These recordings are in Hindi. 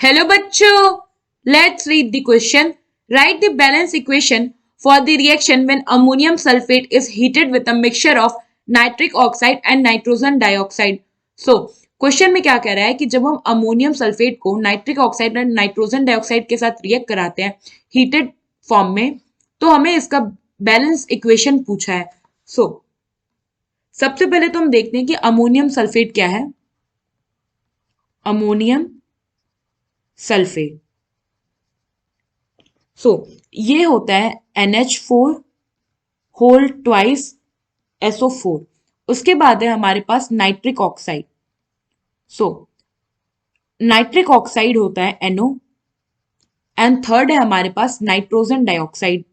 Hello bachcho, let's read the question. Write the balance equation for the reaction when ammonium sulfate is heated with a mixture of nitric oxide and nitrogen dioxide. So, question में क्या कह रहा है कि जब हम अमोनियम सल्फेट को नाइट्रिक ऑक्साइड और नाइट्रोजन डाइऑक्साइड के साथ रिएक्ट कराते हैं हीटेड फॉर्म में, तो हमें इसका बैलेंस इक्वेशन पूछा है. सो सबसे पहले तो हम देखते हैं कि अमोनियम सल्फेट क्या है. अमोनियम सल्फेट, ये होता है NH4 होल ट्वाइस SO4. उसके बाद है हमारे पास नाइट्रिक ऑक्साइड. नाइट्रिक ऑक्साइड होता है NO एंड थर्ड है हमारे पास नाइट्रोजन डाइऑक्साइड.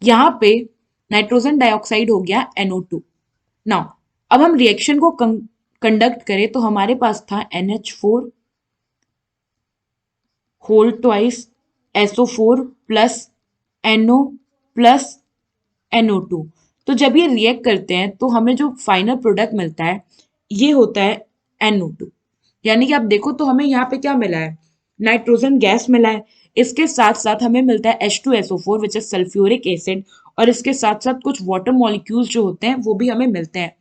यहां पे नाइट्रोजन डाइऑक्साइड हो गया NO2. नाउ अब हम रिएक्शन को कंडक्ट करें तो हमारे पास था NH4 whole twice SO4 plus NO plus NO2. तो जब ये रिएक्ट करते हैं तो हमें जो फाइनल प्रोडक्ट मिलता है ये होता है NO2. यानी कि आप देखो तो हमें यहाँ पे क्या मिला है, नाइट्रोजन गैस मिला है. इसके साथ साथ हमें मिलता है H2SO4 which is sulphuric acid, और इसके साथ साथ कुछ वाटर मॉलिक्यूल्स जो होते हैं वो भी हमें मिलते हैं.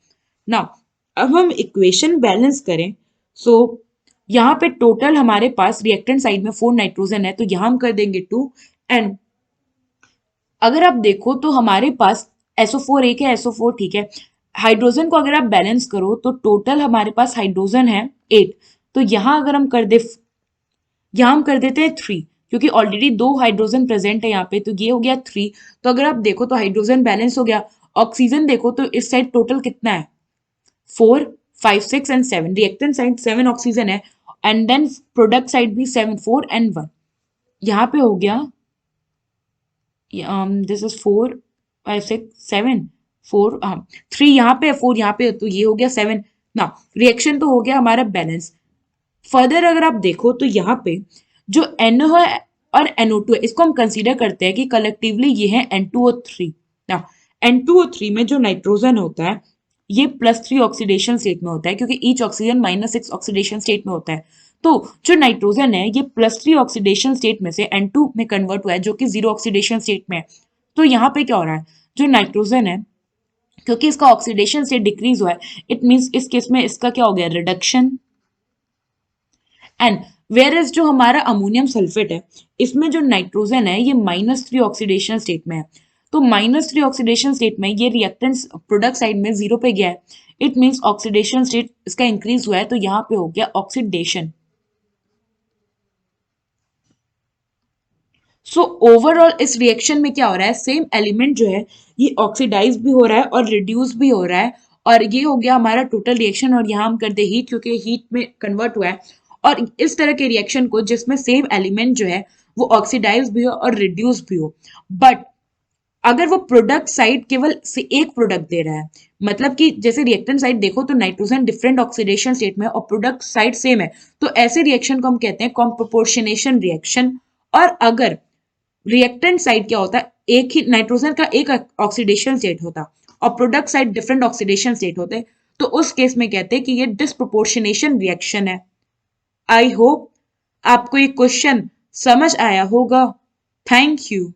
ना अब हम इक्वेशन बैलेंस करें. यहाँ पे टोटल हमारे पास रिएक्टेंट साइड में 4 नाइट्रोजन है, तो यहाँ हम कर देंगे 2. एंड अगर आप देखो तो हमारे पास SO4 एक है, SO4 ठीक है. हाइड्रोजन को अगर आप बैलेंस करो तो टोटल हमारे पास हाइड्रोजन है 8. तो यहाँ अगर हम कर देते हैं 3, क्योंकि ऑलरेडी 2 हाइड्रोजन प्रेजेंट है यहाँ पे, तो ये हो गया 3. तो अगर आप देखो तो हाइड्रोजन बैलेंस हो गया. ऑक्सीजन देखो तो इस साइड टोटल कितना है, 4 5 6 एंड 7. रिएक्टेंट साइड 7 ऑक्सीजन है एंड देन प्रोडक्ट साइड भी 7 4 एंड 1. यहाँ पे हो गया दिस इज 4 5 6 7 4 3 यहाँ पे 4 यहाँ पे, तो ये हो गया 7. ना रिएक्शन तो हो गया हमारा बैलेंस. फर्दर अगर आप देखो तो यहाँ पे जो NO है और NO2 है, इसको हम कंसीडर करते हैं कि कलेक्टिवली ये है N2O3. ना N2O3 में जो नाइट्रोजन होता है ये +3 ऑक्सीडेशन स्टेट में होता है, क्योंकि ईच ऑक्सीजन -6 ऑक्सीडेशन स्टेट में होता है. तो जो नाइट्रोजन है ये +3 ऑक्सीडेशन स्टेट में से N2 में कन्वर्ट हुआ है, जो कि 0 ऑक्सीडेशन स्टेट में है. तो यहाँ पे क्या हो रहा है, जो नाइट्रोजन है क्योंकि इसका ऑक्सीडेशन स्टेट डिक्रीज हुआ है, इट मीन्स इस केस में इसका क्या हो गया, रिडक्शन. एंड वेयर एज जो हमारा अमोनियम सल्फेट है इसमें जो नाइट्रोजन है ये -3 ऑक्सीडेशन स्टेट में है. तो -3 ऑक्सीडेशन स्टेट में ये रिएक्टेंट्स प्रोडक्ट साइड में 0 पे गया है. इट मीन्स ऑक्सीडेशन स्टेट इसका इंक्रीज हुआ है, तो यहाँ पे हो गया ऑक्सीडेशन. सो ओवरऑल इस रिएक्शन में क्या हो रहा है, सेम एलिमेंट जो है ये ऑक्सीडाइज भी हो रहा है और रिड्यूस भी हो रहा है. और ये हो गया हमारा टोटल रिएक्शन, और यहाँ हम करते हीट क्योंकि हीट में कन्वर्ट हुआ है. और इस तरह के रिएक्शन को जिसमें सेम एलिमेंट जो है वो ऑक्सीडाइज भी हो और रिड्यूस भी हो, बट अगर वो प्रोडक्ट साइड केवल से एक प्रोडक्ट दे रहा है, मतलब कि जैसे रिएक्टेंट साइड देखो तो नाइट्रोजन डिफरेंट ऑक्सीडेशन स्टेट में और प्रोडक्ट साइड सेम है, तो ऐसे रिएक्शन को हम कहते हैं कॉम्प्रोपोर्शनेशन रिएक्शन. और अगर रिएक्टेंट साइड क्या होता है, एक ही नाइट्रोजन का एक ऑक्सीडेशन स्टेट होता और product side different oxidation state होते, तो उस केस में कहते हैं कि ये डिस्प्रोपोर्शनेशन रिएक्शन है. आई होप आपको ये क्वेश्चन समझ आया होगा. Thank you.